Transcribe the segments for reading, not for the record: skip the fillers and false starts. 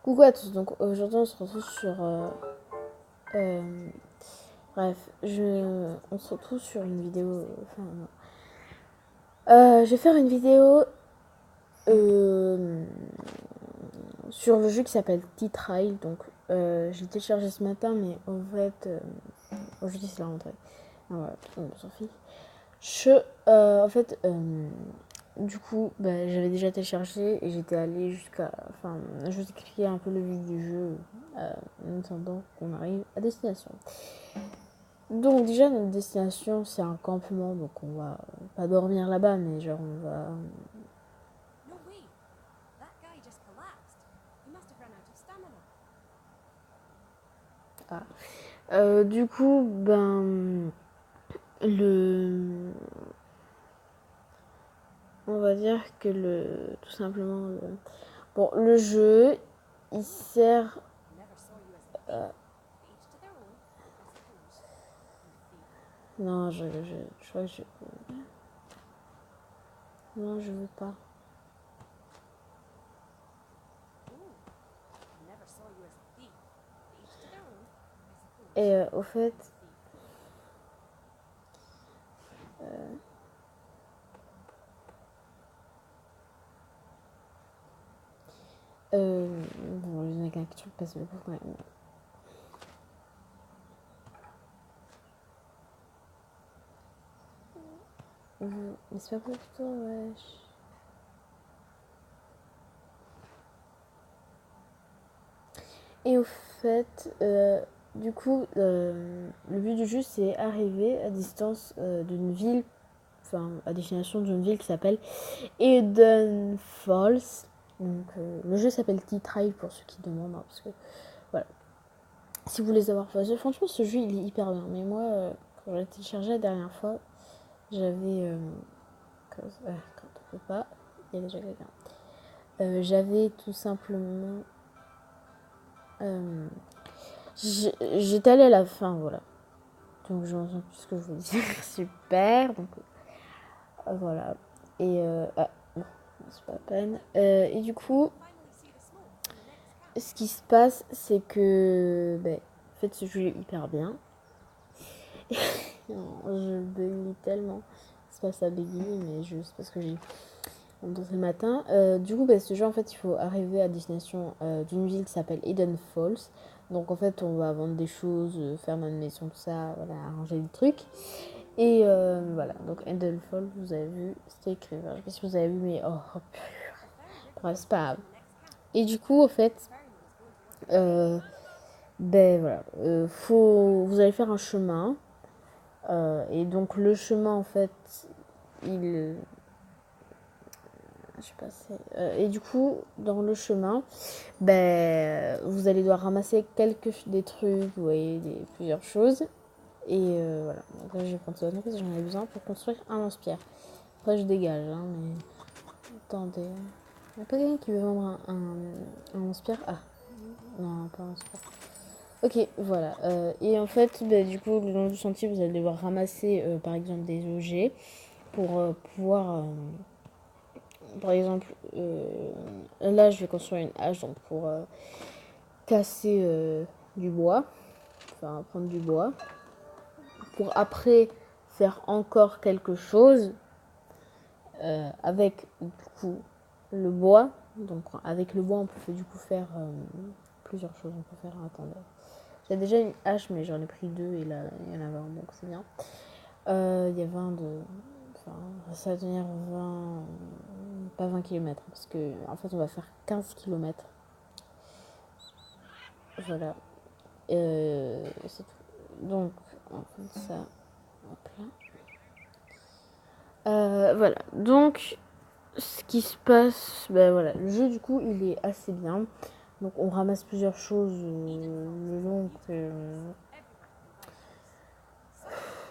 Coucou à tous, donc aujourd'hui on se retrouve sur... bref, on se retrouve sur une vidéo... je vais faire une vidéo sur le jeu qui s'appelle T-Trial, donc je l'ai téléchargé ce matin, mais en fait... aujourd'hui c'est la rentrée. Ah, voilà, on s'en fiche. En fait... du coup, j'avais déjà téléchargé et j'étais allée jusqu'à... Enfin, je vous ai expliqué un peu le but du jeu en attendant qu'on arrive à destination. Donc déjà, notre destination, c'est un campement, donc on va pas dormir là-bas, mais genre on va... du coup, on va dire que tout simplement, bon, le jeu, il sert... non, je crois que je... Non, je veux pas. Et au fait... bon, il y en a qu'un qui passe le coup quand même. Mais c'est pas pour toi, wesh. Et au fait, du coup, le but du jeu, c'est arriver à distance d'une ville, enfin, à destination d'une ville qui s'appelle Eden Falls. Donc, le jeu s'appelle T-Trial pour ceux qui demandent, hein, parce que, voilà. Si vous voulez savoir, franchement, ce jeu, il est hyper bien. Mais moi, quand j'ai téléchargé la dernière fois, j'avais... quand on peut pas, il y a déjà quelqu'un. J'avais tout simplement... j'étais allée à la fin, voilà. Donc je n'entends plus ce que je veux dire. Super. Donc voilà. Et bon, c'est pas la peine. Et du coup, ce qui se passe, c'est que en fait ce jeu est hyper bien. Je bégaye tellement. C'est pas ça bégayer, mais juste parce que j'ai dansé le matin. Du coup, ce jeu, en fait, il faut arriver à destination d'une ville qui s'appelle Eden Falls. Donc en fait, on va vendre des choses, faire notre maison, tout ça, voilà, arranger des trucs. Et voilà, donc Eden Falls, vous avez vu, c'était écrit. Je sais pas si vous avez vu, mais oh, bref, c'est pas grave. Et du coup, en fait, voilà, vous allez faire un chemin. Et donc le chemin, en fait, il... je sais pas, et du coup, dans le chemin, vous allez devoir ramasser des trucs, vous voyez, plusieurs choses. Et voilà, donc là je vais prendre ça parce que j'en ai besoin pour construire un lance-pierre. Après je dégage, hein, mais attendez. Il n'y a pas quelqu'un qui veut vendre un lance-pierre? Ah, non, pas un lance-pierre. Ok, voilà. Et en fait, du coup, le long du sentier, vous allez devoir ramasser par exemple des objets pour pouvoir. Par exemple, là je vais construire une hache donc pour casser du bois, enfin prendre du bois, pour après faire encore quelque chose avec du coup le bois. Donc avec le bois on peut du coup faire plusieurs choses. On peut faire, attendez, j'ai déjà une hache mais j'en ai pris deux et là il y en a 20 donc c'est bien. Il y a 20 de... Enfin, ça va tenir 20... Pas 20 km parce que en fait on va faire 15 km. Voilà. C'est tout. Donc on fait ça. Hop là. Voilà. Donc ce qui se passe, voilà, le jeu du coup il est assez bien. Donc on ramasse plusieurs choses le long.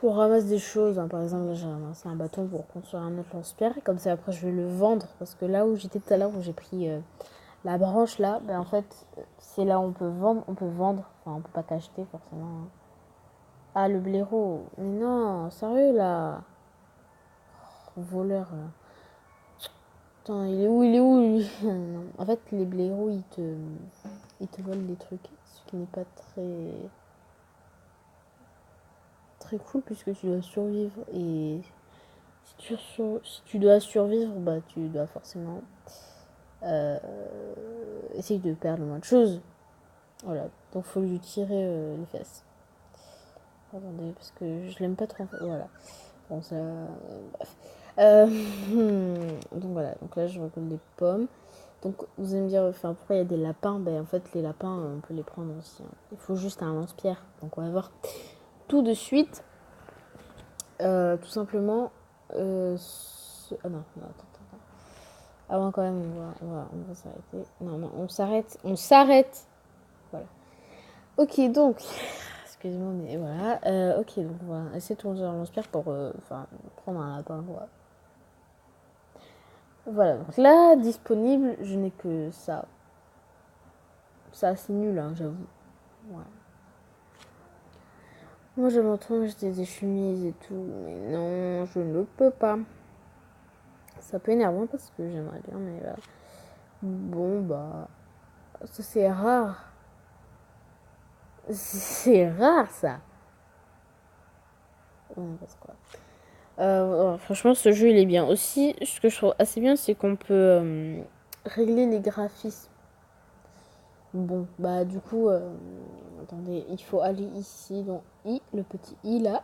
On ramasse des choses, hein. Par exemple là j'ai ramassé un bâton pour construire un autre lance-pierre. Comme ça après je vais le vendre parce que là où j'étais tout à l'heure où j'ai pris la branche là, en fait c'est là où on peut vendre. Enfin on peut pas t'acheter forcément. Ah le blaireau, mais non, sérieux là, voleur là. Attends, il est où lui? En fait les blaireaux ils te volent des trucs, ce qui n'est pas très cool puisque tu dois survivre et si tu dois survivre, bah tu dois forcément essayer de perdre le moins de choses. Voilà, donc faut lui tirer les fesses. Attendez, parce que je l'aime pas trop. Voilà. Bon, ça. Bref. Donc voilà, donc là je récolte des pommes. Donc vous allez me dire, enfin, pourquoi il y a des lapins? Ben en fait, les lapins, on peut les prendre aussi, hein. Il faut juste un lance-pierre. Donc on va voir tout de suite. Tout simplement. Ah non, attends. Avant quand même, on va s'arrêter. Non, on s'arrête. Voilà. Ok, donc. Excusez-moi, mais voilà. Ok, donc on va essayer de tourner dans lance-pierre pour prendre un lapin, quoi. Voilà, donc là, disponible, je n'ai que ça. Ça, c'est nul, hein, j'avoue. Ouais. Moi, je m'entends acheter des chemises et tout, mais non, je ne peux pas. Ça peut énerver parce que j'aimerais bien, mais là. Bon, bah. Ça, c'est rare. C'est rare, ça. Ouais, parce quoi. Franchement, ce jeu, il est bien. Aussi, ce que je trouve assez bien, c'est qu'on peut régler les graphismes. Bon, bah du coup, attendez, il faut aller ici dans I, le petit I là.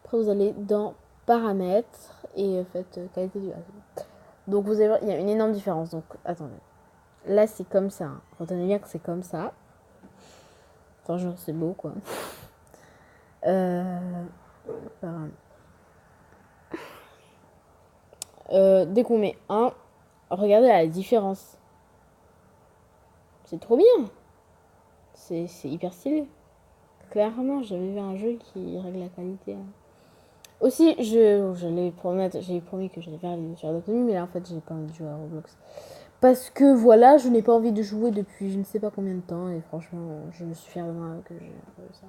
Après, vous allez dans paramètres et faites qualité du graphisme. Donc, vous allez voir, il y a une énorme différence. Donc, attendez. Là, c'est comme ça. Hein. Retenez bien que c'est comme ça. Enfin, genre, c'est beau quoi. Dès qu'on met 1, regardez la différence. C'est trop bien. C'est hyper stylé. Clairement, j'avais vu un jeu qui règle la qualité. Hein. Aussi, j'allais j'avais promis que j'allais faire les sur d'autonomie, mais là en fait, j'ai pas envie de jouer à Roblox. Parce que voilà, je n'ai pas envie de jouer depuis je ne sais pas combien de temps, et franchement, je me suis fière de moi que j'ai ça.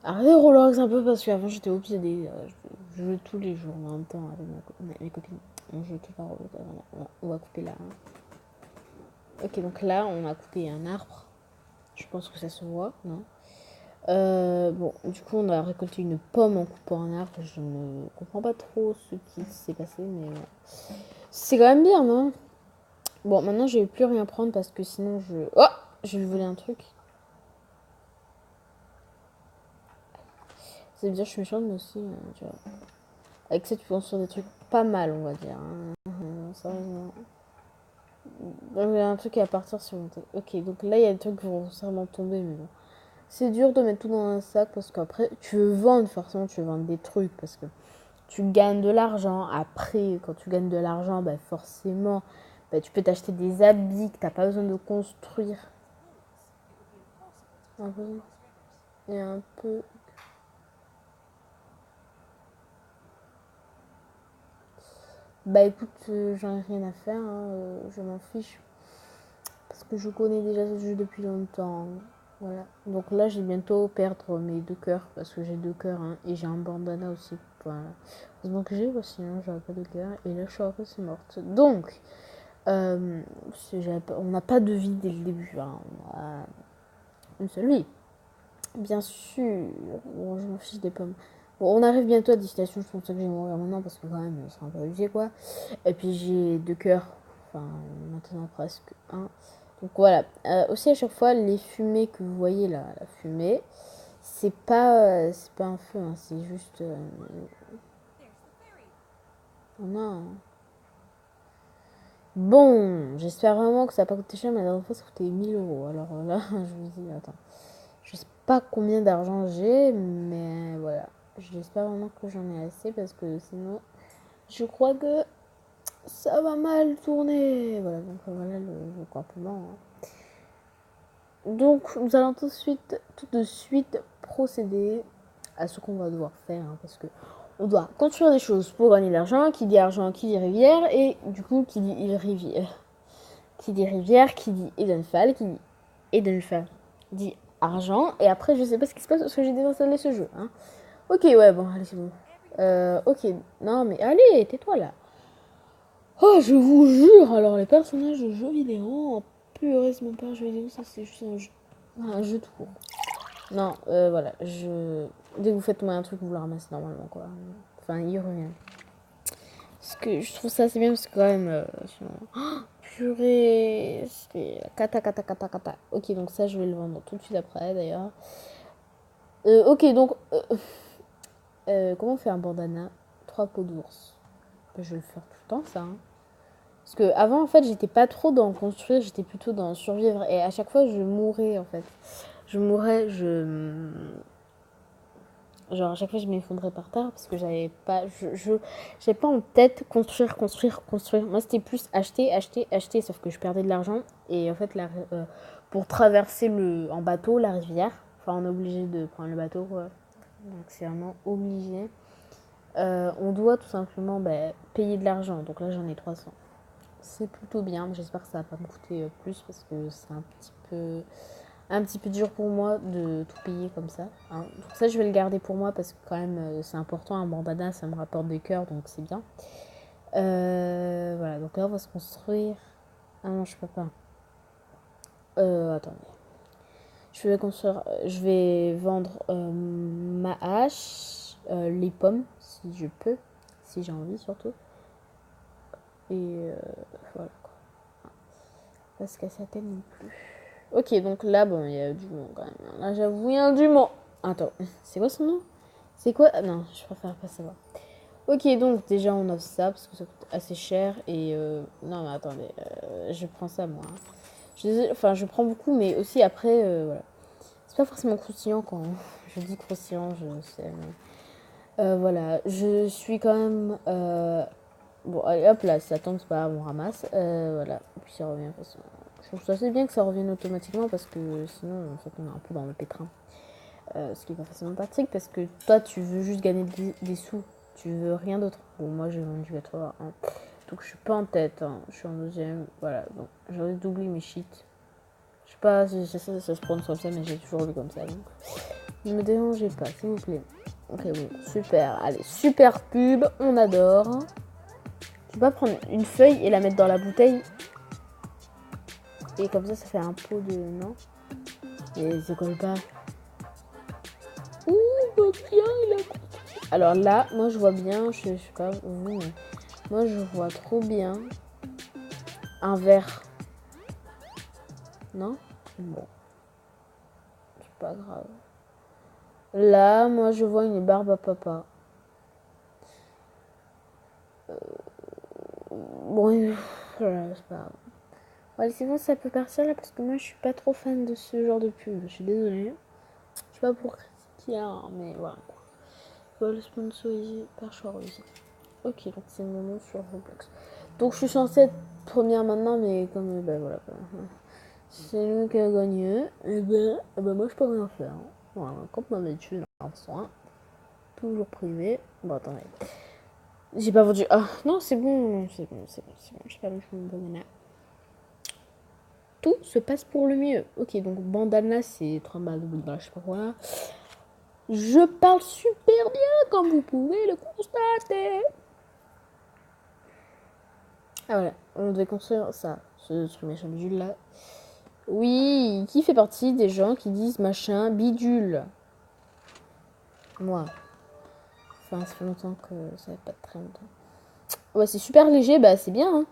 Arrêtez Roblox un peu parce qu'avant j'étais obsédée. Je jouais tous les jours en même temps avec mes copines. On joue tout par Roblox. On va couper là. Ok, donc là, on a coupé un arbre. Je pense que ça se voit, non? Bon, du coup, on a récolté une pomme en coupant un arbre. Je ne comprends pas trop ce qui s'est passé, mais c'est quand même bien, non? Bon, maintenant, je vais plus rien prendre parce que sinon, Oh! Je vais voler un truc. Ça veut dire que je suis méchante, mais aussi, tu vois. Avec ça, tu peux construire des trucs pas mal, on va dire. Hein. Sérieusement. Il y a un truc à partir sur mon tête. Ok, donc là, il y a des trucs qui vont sûrement tomber, mais bon. C'est dur de mettre tout dans un sac parce qu'après, tu veux vendre, forcément, tu veux vendre des trucs parce que tu gagnes de l'argent. Après, quand tu gagnes de l'argent, bah forcément, bah, tu peux t'acheter des habits que tu n'as pas besoin de construire. Un peu. Et un peu. Bah écoute, j'en ai rien à faire, hein, je m'en fiche. Parce que je connais déjà ce jeu depuis longtemps. Voilà. Donc là, j'ai bientôt perdre mes 2 cœurs. Parce que j'ai 2 cœurs. Hein, et j'ai un bandana aussi. Voilà. Donc j'ai aussi, sinon j'aurais pas de cœur. Et là, je suis un peu morte. Donc, on n'a pas de vie dès le début. Hein. On a une seule vie. Bien sûr. Bon, je m'en fiche des pommes. Bon, on arrive bientôt à destination. Je pense que je vais mourir maintenant. Parce que quand même, je serai un peu abusé, quoi. Et puis j'ai 2 cœurs. Enfin, maintenant presque un. Donc voilà. Aussi à chaque fois, les fumées que vous voyez là, la fumée, c'est pas un feu, hein, c'est juste. On a un... Bon, j'espère vraiment que ça n'a pas coûté cher, mais la dernière fois ça coûtait 1000 €. Alors là, je me dis, attends, je sais pas combien d'argent j'ai, mais voilà. J'espère vraiment que j'en ai assez parce que sinon, je crois que ça va mal tourner. Voilà, donc voilà le campement. Hein. Donc, nous allons tout de suite procéder à ce qu'on va devoir faire. Hein, parce que on doit construire des choses pour gagner de l'argent. Qui dit argent, qui dit rivière. Et du coup, qui dit rivière. Qui dit rivière, qui dit Edenfall. Qui dit Edenfall dit argent. Et après, je sais pas ce qui se passe parce que j'ai désinstallé ce jeu. Hein. Ok, ouais, bon, allez, c'est bon. Ok, non, mais allez, tais-toi là. Oh, je vous jure, alors les personnages de jeux vidéo, Purée, c'est même pas un jeu vidéo, ça c'est juste un jeu. Un jeu tout court. Non, voilà, dès que vous faites un truc, vous le ramassez normalement, quoi. Enfin, il revient. Parce que je trouve ça assez bien, parce que quand même... Oh, purée, c'est kata. Ok, donc ça, je vais le vendre tout de suite après, d'ailleurs. Ok, donc... comment on fait un bandana 3 peaux d'ours. Je vais le faire tout le temps, ça. Hein. Parce que avant, en fait, j'étais pas trop dans construire, j'étais plutôt dans survivre. Et à chaque fois, je mourais, en fait. Je mourais, genre, à chaque fois, je m'effondrais par terre parce que j'avais pas... j'avais pas en tête construire. Moi, c'était plus acheter. Sauf que je perdais de l'argent. Et en fait, pour traverser en bateau la rivière, enfin, on est obligé de prendre le bateau, quoi. Donc, c'est vraiment obligé. On doit tout simplement payer de l'argent. Donc là, j'en ai 300. C'est plutôt bien. J'espère que ça va pas me coûter plus parce que c'est un petit peu dur pour moi de tout payer comme ça. Hein. Donc ça, je vais le garder pour moi parce que quand même, c'est important. Un bandana, ça me rapporte des cœurs, donc c'est bien. Voilà, donc là, on va se construire. Ah non, je peux pas. Attendez. Je vais vendre ma hache, les pommes, si je peux, si j'ai envie surtout. Et voilà quoi. Pas se casser la tête non plus. Ok, donc là, bon, il y a du monde quand même. Là, j'avoue, il y a du monde. Attends, c'est quoi son nom? C'est quoi? Non, je préfère pas savoir. Ok, donc déjà, on offre ça parce que ça coûte assez cher. Et non, mais attendez, je prends ça moi. Je prends beaucoup, mais aussi après, voilà. C'est pas forcément croustillant quand je dis croustillant, je sais. Mais... voilà, je suis quand même. Bon, allez, hop là, si ça tombe, c'est pas grave, on ramasse. Voilà, et puis ça revient. Je trouve ça assez bien que ça revienne automatiquement parce que sinon, en fait, on est un peu dans le pétrin. Ce qui est pas forcément pratique parce que toi, tu veux juste gagner des sous. Tu veux rien d'autre. Bon, moi, j'ai vendu à toi. Hein. Donc, je suis pas en tête. Hein. Je suis en deuxième. Voilà, donc j'aurais doublé mes cheats. Je sais pas si ça se prononce comme ça, mais j'ai toujours lu comme ça. Donc, ne me dérangez pas, s'il vous plaît. Ok, bon, super. Allez, super pub, on adore. Tu peux pas prendre une feuille et la mettre dans la bouteille. Et comme ça fait un pot de... Non. Et ça colle pas. Ouh, bah bien, il a... Alors là, moi je vois bien, je sais pas vous, mais... Moi je vois trop bien un verre. Non? Bon. C'est pas grave. Là, moi je vois une barbe à papa. Bon, voilà, c'est pas grave. Allez, c'est bon, ça peut partir là parce que moi je suis pas trop fan de ce genre de pub. Je suis désolée. Je suis pas pour critiquer, hein, mais voilà. Vol sponsorisé par Choirozy. Ok, donc c'est le moment sur Roblox. Donc je suis censée être première maintenant, mais comme voilà. C'est lui qui a gagné. Et moi je peux rien faire. Hein. Voilà, comme d'habitude, hein. Toujours privé. Bon, attendez. J'ai pas vendu. Ah, non, c'est bon. J'ai pas vendu mon bandana. Tout se passe pour le mieux. Ok, donc bandana, c'est 3 balles de bout, je sais pas quoi. Je parle super bien, comme vous pouvez le constater. Ah voilà, on devait construire ça, ce truc machin bidule là. Oui, qui fait partie des gens qui disent machin bidule? Moi. Enfin, ça fait longtemps que ça fait pas très longtemps. Ouais, c'est super léger, bah c'est bien. Hein.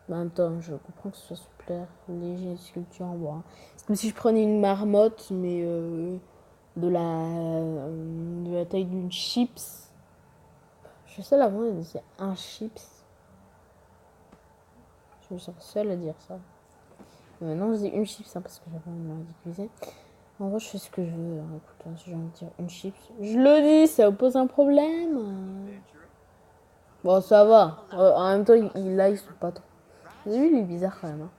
En même temps, je comprends que ce soit super léger, sculpture en bois. Hein. C'est comme si je prenais une marmotte, mais de la taille d'une chips. Je suis seule à voir, c'est un chips. Je me sens seule à dire ça. Maintenant, je dis une chips hein, parce que j'avais envie de me ridiculiser. En vrai, je fais ce que je veux. Hein. Écoute, hein, si j'ai envie de dire une chips, je le dis, ça pose un problème. Bon, ça va. En même temps, là, ils sont pas trop. Vous avez vu, il est bizarre quand même. Hein.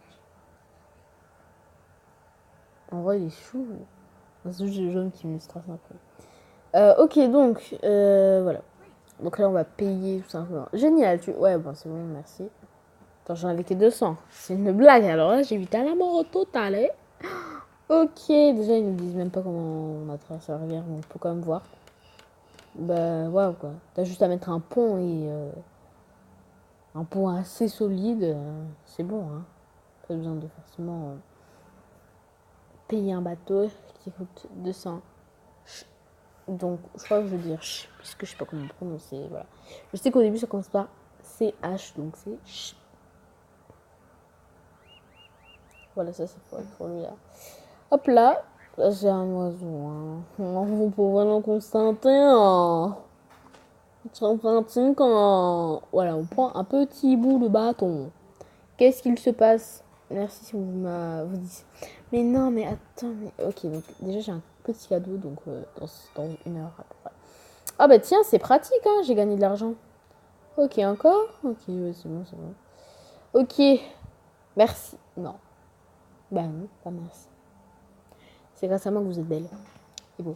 En vrai, il est chou. C'est juste les jaunes qui me stressent un peu. Ok, donc, voilà. Donc là, on va payer tout simplement. Génial, Ouais, bon, c'est bon, merci. Attends, j'en avais que 200. C'est une blague, alors là, j'ai vite à la mort au total, hein. Ok, déjà, ils nous disent même pas comment on a traversé la rivière, mais on peut quand même voir. Bah, waouh, quoi. T'as juste à mettre un pont et... un pont assez solide, c'est bon, hein. Pas besoin de forcément payer un bateau qui coûte 200. Donc, je crois que je veux dire ch, puisque je sais pas comment prononcer. Voilà. Je sais qu'au début, ça commence par CH, donc c'est ch. Voilà, ça c'est pour lui là. Hop là, j'ai un oiseau. Hein. Vous pouvez le constater. Hein. C'est pratique quand voilà, on prend un petit bout de bâton. Qu'est-ce qu'il se passe? Merci si vous dites. Mais non, mais attends, mais ok, donc déjà j'ai un petit cadeau, donc dans 1 heure à peu près. Ah bah tiens, c'est pratique, hein, j'ai gagné de l'argent. Ok, encore? Ok, ouais, c'est bon, c'est bon. Ok, merci. Non. Bah non, pas merci. C'est grâce à moi que vous êtes belle. Et beau.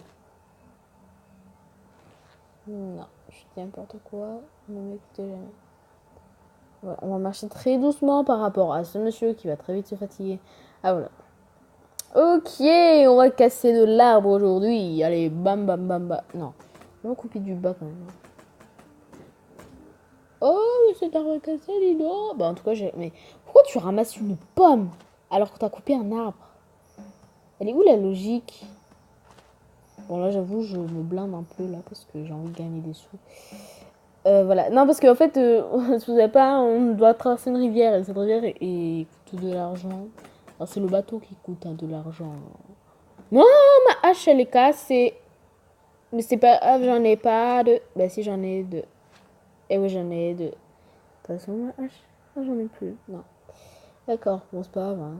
Non, je dis n'importe quoi. Ne m'écoutez jamais. Voilà, on va marcher très doucement par rapport à ce monsieur qui va très vite se fatiguer. Ah voilà. Ok, on va casser de l'arbre aujourd'hui. Allez, bam bam bam bam. Non, on va couper du bas quand même. Oh, mais cet arbre cassé, dis donc. Bah en tout cas, mais pourquoi tu ramasses une pomme alors que t'as coupé un arbre? Elle est où la logique? Bon là, j'avoue, je me blinde un peu là parce que j'ai envie de gagner des sous. Voilà. Non, parce qu'en fait, si vous savez pas, on doit traverser une rivière et cette rivière coûte de l'argent. Alors, c'est le bateau qui coûte de l'argent. Non, ma hache elle est cassée. Mais c'est pas grave, j'en ai pas deux. Bah si, j'en ai deux. Et oui, j'en ai deux. De toute façon, ma hache, j'en ai plus. Non. D'accord, bon, c'est pas grave. Hein.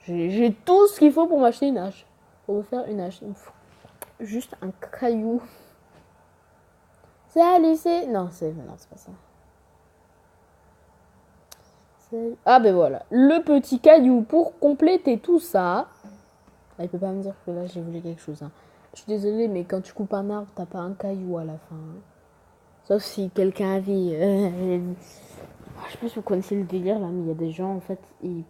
J'ai tout ce qu'il faut pour m'acheter une hache. Pour me faire une hache. Il me faut juste un caillou. Salut, c'est... Non, c'est pas ça. Ah ben voilà, le petit caillou pour compléter tout ça. Ah, il peut pas me dire que là j'ai voulu quelque chose. Hein. Je suis désolée, mais quand tu coupes un arbre, t'as pas un caillou à la fin. Hein. Sauf si quelqu'un a vu. Je sais pas si vous connaissez le délire là, mais il y a des gens en fait, ils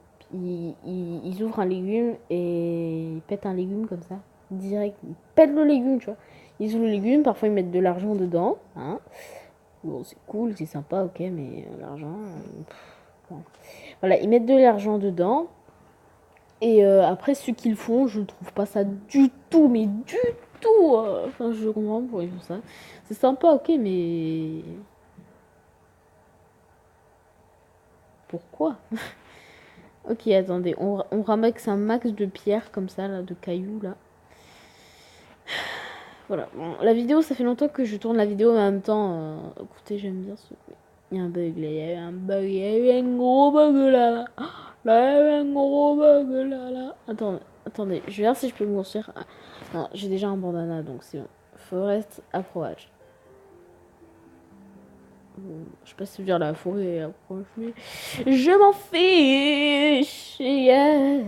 ouvrent un légume et ils pètent un légume comme ça. Direct, ils pètent le légume, tu vois. Ils ouvrent le légume, parfois ils mettent de l'argent dedans. Hein. Bon, c'est cool, c'est sympa, ok, mais l'argent. Bon. Voilà, ils mettent de l'argent dedans. Et après, ce qu'ils font, je ne trouve pas ça du tout, mais du tout. Enfin, je comprends pourquoi ils font ça. C'est sympa, ok, mais. Pourquoi? Ok, attendez, on ramasse un max de pierres comme ça, là, de cailloux, là. Voilà, bon, la vidéo, ça fait longtemps que je tourne la vidéo, mais en même temps, écoutez, j'aime bien ce... Il y a un bug, là, il y a eu un bug, il y a eu un gros bug, là. Là, il y a eu un gros bug, là. Attendez, je vais voir si je peux me construire. Ah, non, j'ai déjà un bandana, donc c'est bon. Forest approach. Je sais pas si dire la forêt approche, mais je m'en fiche. Yeah.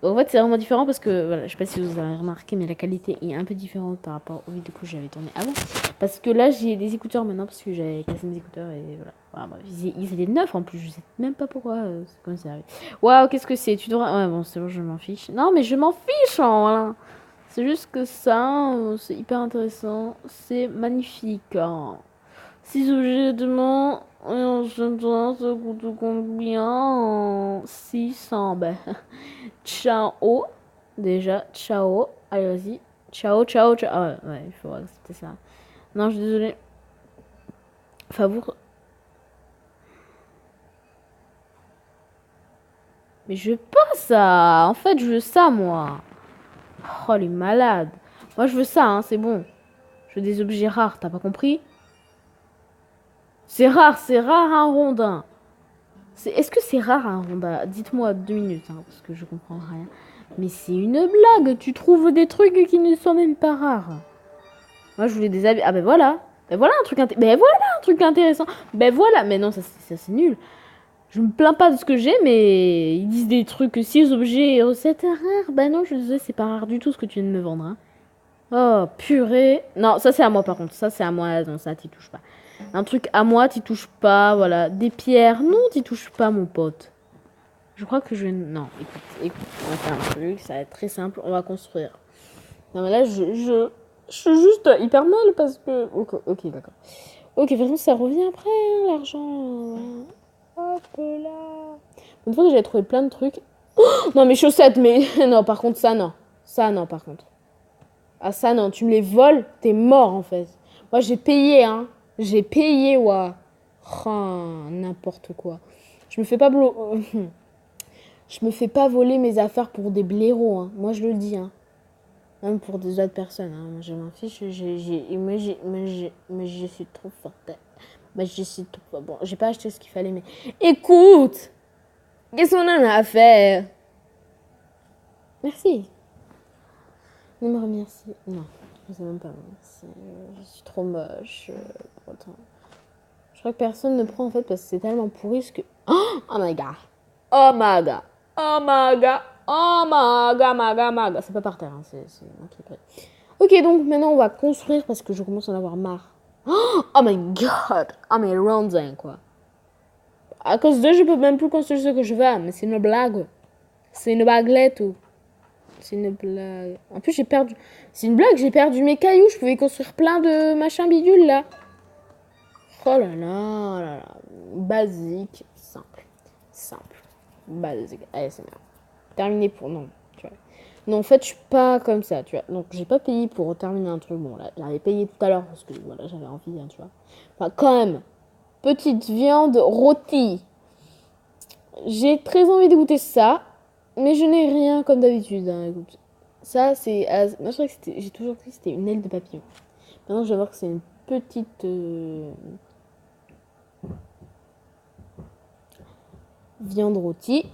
En fait, c'est vraiment différent parce que, voilà, je sais pas si vous avez remarqué, mais la qualité est un peu différente par rapport aux vidéos que j'avais tournées avant. Parce que là, j'ai des écouteurs maintenant parce que j'avais cassé mes écouteurs et voilà. Bref, ils étaient neufs en plus, je sais même pas pourquoi c'est comme ça arrive. Waouh, qu'est-ce que c'est? Tu devrais. Ouais, bon, c'est bon, je m'en fiche. Non, mais je m'en fiche, hein, voilà. C'est juste que ça, c'est hyper intéressant. C'est magnifique. Hein. 6 objets de main. Et ensuite, ça coûte combien? 600. Ben. Ciao. Déjà, ciao. Allez, vas-y. Ciao, ciao, ciao. Ah ouais, il faut accepter ça. Non, je suis désolée. Favour. Mais je veux pas ça. En fait, je veux ça, moi. Oh, les malades. Moi, je veux ça, hein, c'est bon. Je veux des objets rares, t'as pas compris? C'est rare un rondin. Est-ce que c'est rare un rondin? Dites-moi 2 minutes, hein, parce que je comprends rien. Mais c'est une blague, tu trouves des trucs qui ne sont même pas rares. Moi, je voulais des habits. Ah ben voilà. Ben voilà un truc intéressant. Ben voilà. Mais non, ça c'est nul. Je me plains pas de ce que j'ai, mais ils disent des trucs 6 objets et recettes rares. Ben non, je disais, c'est pas rare du tout ce que tu viens de me vendre. Hein. Oh, purée. Non, ça c'est à moi par contre. Ça c'est à moi. Non, ça t'y touches pas. Un truc à moi, t'y touches pas. Voilà. Des pierres. Non, t'y touches pas, mon pote. Je crois que je vais... Non, écoute. On va faire un truc. Ça va être très simple. On va construire. Non, mais là, je suis juste hyper mal parce que... Ok, d'accord. Ok, de toute façon, ça revient après, hein, l'argent. Hop là. Une fois que j'avais trouvé plein de trucs. Non, mes chaussettes, mais non, par contre, ça, non. Ça, non, par contre. Ah, ça, non, tu me les voles, t'es mort, en fait. Moi, j'ai payé, hein. J'ai payé, ouah. Oh, n'importe quoi. Je me fais pas je me fais pas voler mes affaires pour des blaireaux, hein. Moi, je le dis, hein. Même pour des autres personnes, hein. Moi, je m'en fiche. Moi, je suis trop forte. Moi, je suis trop forte. Bon, j'ai pas acheté ce qu'il fallait, mais... Écoute! Qu'est-ce qu'on en a à faire? Merci. Ne me remercie. Non, je sais même pas. Je suis trop moche. Pourtant. Je crois que personne ne prend en fait parce que c'est tellement pourri ce que. Oh my god! Oh my god! Oh my god! Oh my god, my god, my god. C'est pas par terre, hein, c'est moi qui ai pris. Ok, donc maintenant on va construire parce que je commence à en avoir marre. Oh my god! Oh my rondin, quoi. À cause d'eux, je peux même plus construire ce que je veux, mais c'est une blague. C'est une baguette ou. C'est une blague. En plus, j'ai perdu. C'est une blague, j'ai perdu mes cailloux. Je pouvais construire plein de machins bidules là. Oh là là, là là. Basique, simple. Simple. Basique. Allez, c'est bien. Terminé pour. Non, tu vois. Non, en fait, je suis pas comme ça, tu vois. Donc, j'ai pas payé pour terminer un truc. Bon, là, j'avais payé tout à l'heure parce que voilà, j'avais envie, hein, tu vois. Enfin, quand même. Petite viande rôtie. J'ai très envie de goûter ça. Mais je n'ai rien comme d'habitude, hein, écoute. Ça, c'est. Moi, je crois que c'était. J'ai toujours cru que c'était une aile de papillon. Maintenant, je vais voir que c'est une petite. Viande rôtie.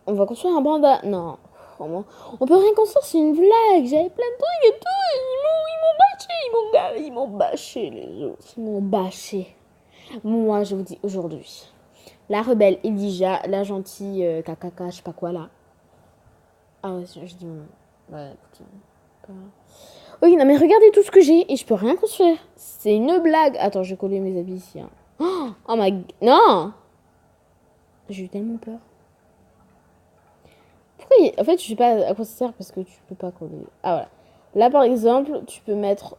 On va construire un banda. Non. On peut rien construire, c'est une blague. J'avais plein de trucs et tout. Ils m'ont bâché les autres. Ils m'ont bâché. Moi, je vous dis aujourd'hui. La rebelle Elijah, la gentille Kakaka, je sais pas quoi là. Ah ouais, je dis mon nom. Ouais, écoute. Oui, non, mais regardez tout ce que j'ai et je peux rien construire. C'est une blague. Attends, je vais coller mes habits ici. Hein. Oh my. Non! J'ai eu tellement peur. Pourquoi En fait, je sais pas à quoi ça sert parce que tu peux pas coller. Ah voilà. Là, par exemple, tu peux mettre.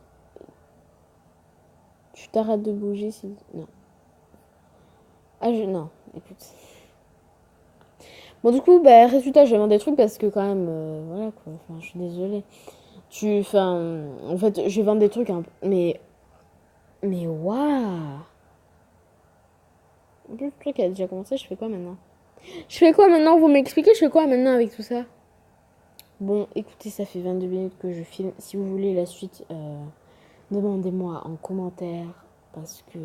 Tu t'arrêtes de bouger si. Non. Ah, Non, écoute. Bon, du coup, bah, résultat, je vais vendre des trucs parce que quand même. Voilà quoi. Enfin, je suis désolée. Enfin. En fait, je vais vendre des trucs, hein, mais. Mais waouh! Le truc a déjà commencé, je fais quoi maintenant? Je fais quoi maintenant? Vous m'expliquez, je fais quoi maintenant avec tout ça? Bon, écoutez, ça fait 22 minutes que je filme. Si vous voulez la suite, demandez-moi en commentaire. Parce que...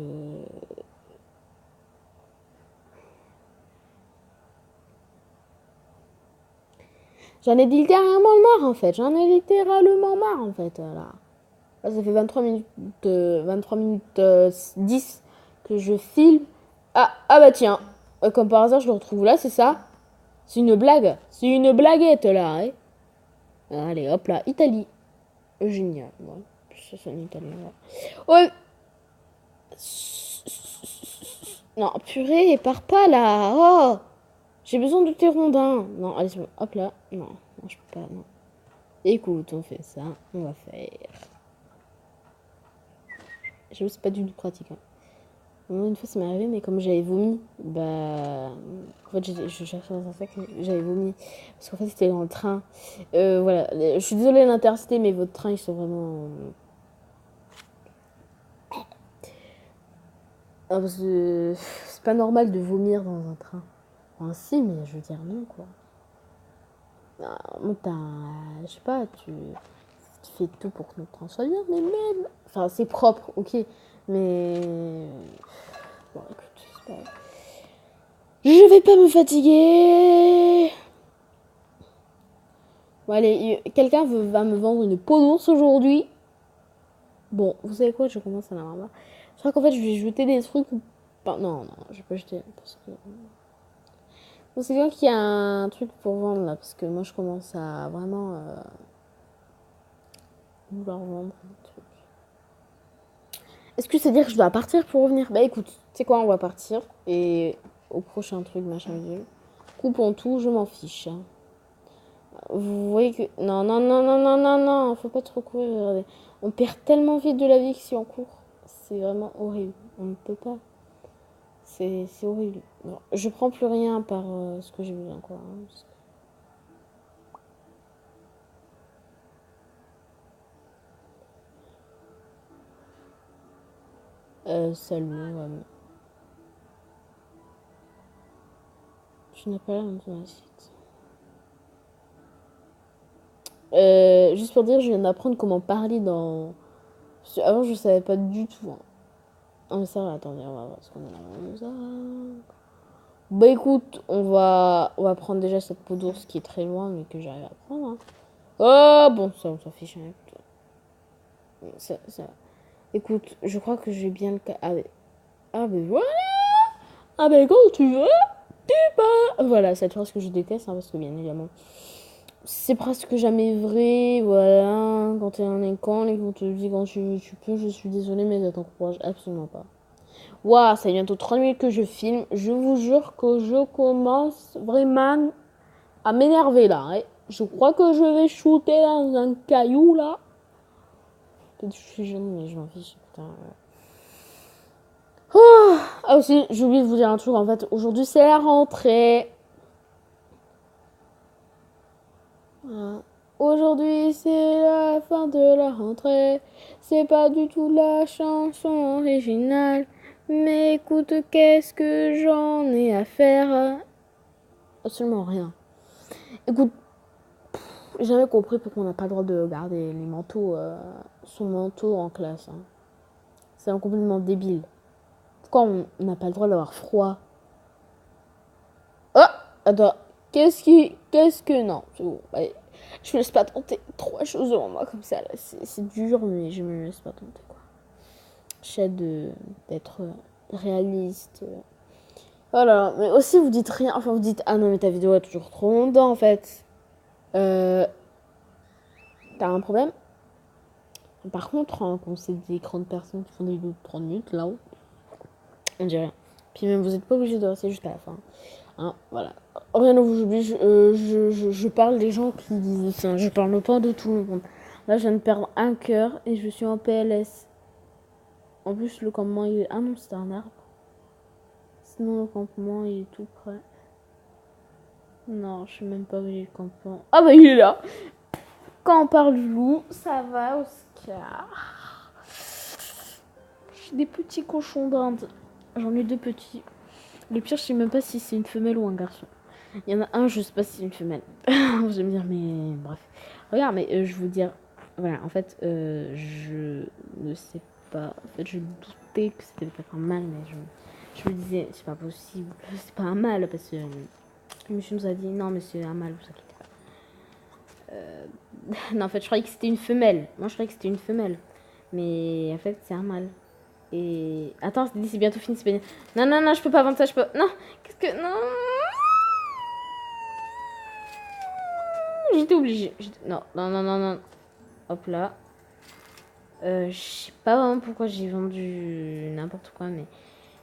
J'en ai littéralement marre, en fait. J'en ai littéralement marre, en fait, là. Là, ça fait 23 minutes, 23 minutes 10 que je filme. Ah bah tiens, comme par hasard, je le retrouve là, c'est ça? C'est une blague. C'est une blaguette, là, hein. Allez, hop là, Italie. Génial, ouais. Ça sonne italien, ouais. Non, purée, pars pas là. Oh, j'ai besoin de tes rondins. Non, allez, hop là. Non, non, je peux pas, non. Écoute, on fait ça. On va faire. J'avoue, c'est pas du tout pratique. Hein. Une fois, ça m'est arrivé, mais comme j'avais vomi, bah. En fait, je cherchais dans un sac, mais j'avais vomi. Parce qu'en fait, c'était dans le train. Voilà. Je suis désolée, l'intercité, mais votre train, ils sont vraiment. Ah, parce que c'est pas normal de vomir dans un train. Enfin, si, mais je veux dire non, quoi. Bon, je sais pas, tu fais tout pour que notre train soit bien, mais même. Enfin, c'est propre, ok. Mais. Bon, écoute, c'est pas. Je vais pas me fatiguer. Bon, allez, quelqu'un va me vendre une peau d'ours aujourd'hui. Bon, vous savez quoi, je commence à en avoir marre. Je crois qu'en fait, je vais jeter des trucs. Non, non, je vais pas jeter. Parce que. Bon, c'est bien qu'il y a un truc pour vendre là, parce que moi je commence à vraiment vouloir vendre un truc. Est-ce que c'est dire que je dois partir pour revenir? Bah écoute, tu sais quoi, on va partir et au prochain truc, machin vieux. Coupons tout, je m'en fiche. Vous voyez que. Non, non, non, non, non, non, non, faut pas trop courir, regardez. On perd tellement vite de la vie que si on court. C'est vraiment horrible. On ne peut pas. C'est horrible. Non, je prends plus rien par ce que j'ai besoin, quoi. Salut, ouais. Tu n'as pas l'air de ton assiette. Juste pour dire, je viens d'apprendre comment parler dans... Avant, je savais pas du tout. Hein. Ah, mais ça va, attendez, on va voir ce qu'on a là. Bah écoute, on va prendre déjà cette peau d'ours qui est très loin, mais que j'arrive à prendre. Hein. Oh, bon, ça, on s'en fiche. Hein. Ça. Écoute, je crois que je vais bien le... Ah, mais voilà. Ah, mais quand tu veux, tu peux. Voilà, cette phrase que je déteste, hein, parce que bien évidemment... C'est presque jamais vrai, voilà. Quand t'es un écran et qu'on te dit quand tu veux, tu peux, je suis désolée, mais ça t'encourage absolument pas. Waouh, ça fait bientôt 30 minutes que je filme. Je vous jure que je commence vraiment à m'énerver là. Hein. Je crois que je vais shooter dans un caillou là. Peut-être que je suis jeune, mais je m'en fiche. Putain. Oh ah aussi, j'ai oublié de vous dire un truc. En fait, aujourd'hui c'est la rentrée. Voilà. Aujourd'hui c'est la fin de la rentrée. C'est pas du tout la chanson originale. Mais écoute, qu'est-ce que j'en ai à faire? Absolument rien. Écoute, j'ai jamais compris pourquoi on n'a pas le droit de garder les manteaux, son manteau en classe. Hein. C'est complètement débile. Pourquoi on n'a pas le droit d'avoir froid? Oh attends, qu'est-ce que... Non, c'est bon. Allez. Je me laisse pas tenter 3 choses devant moi comme ça. Là. C'est dur, mais je me laisse pas tenter. Quoi. J'essaie d'être réaliste. Voilà, mais aussi vous dites rien. Enfin, vous dites, ah non, mais ta vidéo a toujours trop longtemps en fait. T'as un problème? Par contre, hein, quand c'est des grandes personnes qui font des vidéos de 30 minutes, là, on dit rien. Puis même, vous n'êtes pas obligé de rester jusqu'à la fin. Hein, voilà. Rien ne vous oublie, je parle des gens qui disent ça. Je parle pas de tout le monde. Là, je viens de perdre un cœur et je suis en PLS. En plus, le campement, il est... Ah non, c'était un arbre. Sinon, le campement, il est tout près. Non, je sais même pas où il est le campement. Ah bah, il est là. Quand on parle du loup, ça va, Oscar. J'ai des petits cochons d'Inde. J'en ai 2 petits. Le pire, je sais même pas si c'est une femelle ou un garçon. Il y en a un, je sais pas si c'est une femelle. Vous allez me dire, mais bref. Regarde, mais je veux dire, voilà, en fait, je ne sais pas. En fait, je doutais que c'était peut-être un mâle, mais je me disais, c'est pas possible. C'est pas un mâle, parce que le monsieur nous a dit, non, mais c'est un mâle, vous inquiétez pas. Non, en fait, je croyais que c'était une femelle. Moi, je croyais que c'était une femelle. Mais en fait, c'est un mâle. Et. Attends, c'est bientôt fini, c'est bien. Non, non, non, je peux pas vendre ça, je peux. Non, qu'est-ce que. Non. J'étais obligée. Non, non, non, non, non. Hop là. Je sais pas vraiment pourquoi j'ai vendu n'importe quoi, mais.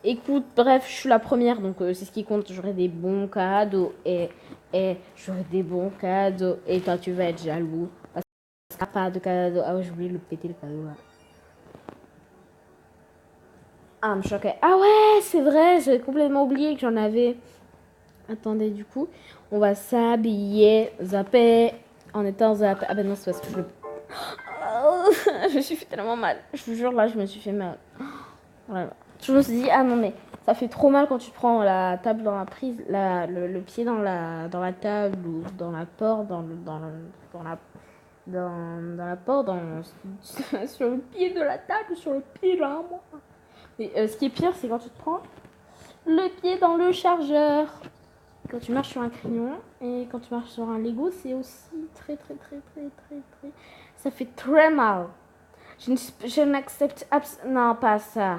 Écoute, bref, je suis la première, donc c'est ce qui compte. J'aurai des bons cadeaux. Et j'aurai des bons cadeaux. Et toi, tu vas être jaloux. Parce qu'il n'y a pas de cadeau. Ah ouais, j'ai oublié de le péter le cadeau là. Ah, me choquais. Ah ouais, c'est vrai, j'avais complètement oublié que j'en avais. Attendez, du coup, on va s'habiller, zapper, en étant zappé. Ah ben non, c'est parce que je le... Oh, je me suis fait tellement mal. Je vous jure, là, je me suis fait mal. Voilà. Je me suis dit, ah non, mais ça fait trop mal quand tu prends la table dans la prise, le pied dans la table ou dans la porte, dans la porte, sur le pied de la table, sur le pied de l'armoire. Et ce qui est pire, c'est quand tu te prends le pied dans le chargeur. Quand tu marches sur un crayon et quand tu marches sur un Lego, c'est aussi très. Ça fait très mal. Je n'accepte absolument non, pas ça.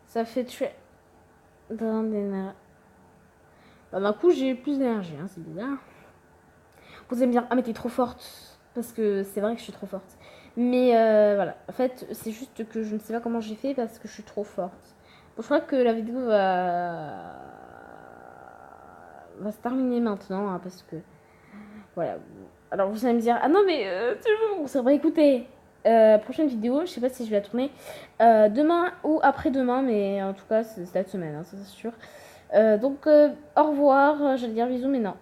Ça fait très. Bah, d'un coup, j'ai plus d'énergie, hein, c'est bizarre. Vous allez me dire, ah, mais t'es trop forte. Parce que c'est vrai que je suis trop forte. Mais voilà, en fait, c'est juste que je ne sais pas comment j'ai fait parce que je suis trop forte. Bon, je crois que la vidéo va se terminer maintenant parce que voilà. Alors vous allez me dire, ah non mais on s'est pas écouté. prochaine vidéo, je sais pas si je vais la tourner demain ou après-demain, mais en tout cas, c'est cette semaine, hein, ça c'est sûr. Donc, au revoir. J'allais dire bisous, mais non.